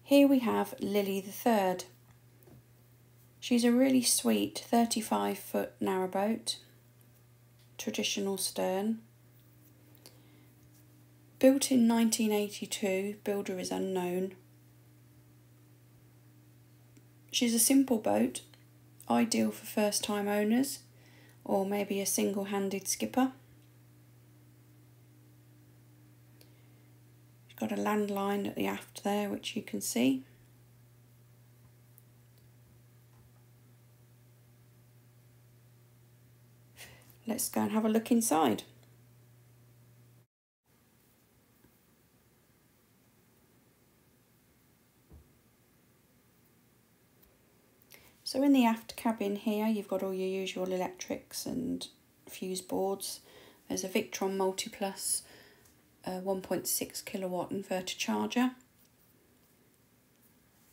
Here we have Lily the Third. She's a really sweet 35-foot narrowboat, traditional stern. Built in 1982, builder is unknown. She's a simple boat, ideal for first-time owners or maybe a single-handed skipper. She's got a landline at the aft there, which you can see. Let's go and have a look inside. So in the aft cabin here, you've got all your usual electrics and fuse boards. There's a Victron Multiplus 1.6 kilowatt inverter charger.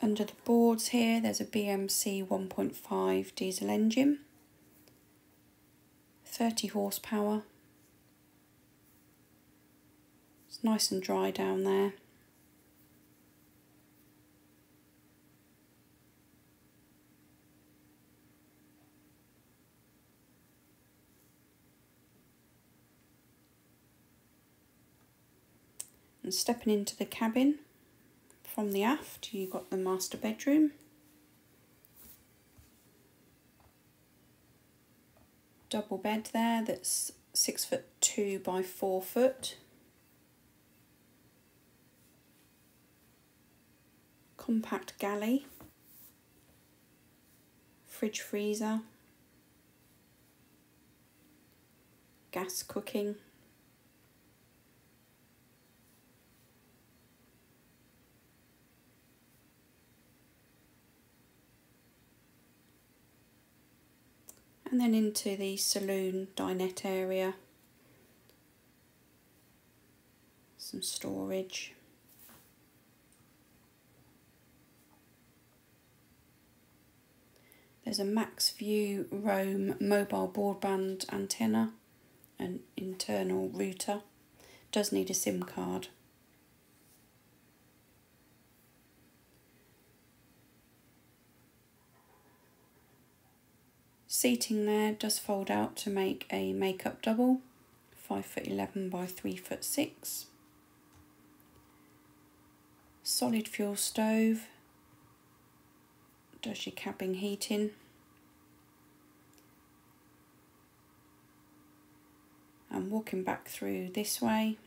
Under the boards here, there's a BMC 1.5 diesel engine, 30 horsepower. It's nice and dry down there. And stepping into the cabin from the aft, you've got the master bedroom. Double bed there that's 6'2" by 4 foot. Compact galley. Fridge freezer. Gas cooking. And then into the saloon dinette area. Some storage. There's a MaxView Roam mobile broadband antenna, an internal router. Does need a SIM card. Seating there does fold out to make a make-up double, 5'11" by 3'6". Solid fuel stove, does your cabin heating. And walking back through this way,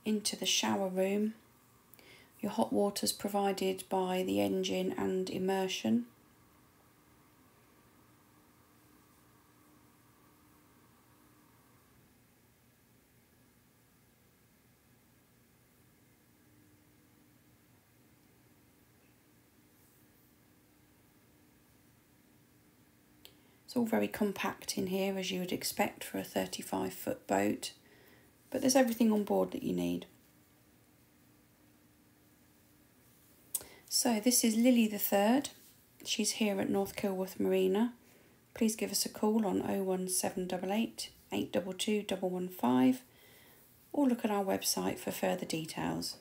into the shower room. Your hot water's provided by the engine and immersion. It's all very compact in here, as you would expect for a 35-foot boat. But there's everything on board that you need. So this is Lily the Third. She's here at North Kilworth Marina. Please give us a call on 01788 822 115 or look at our website for further details.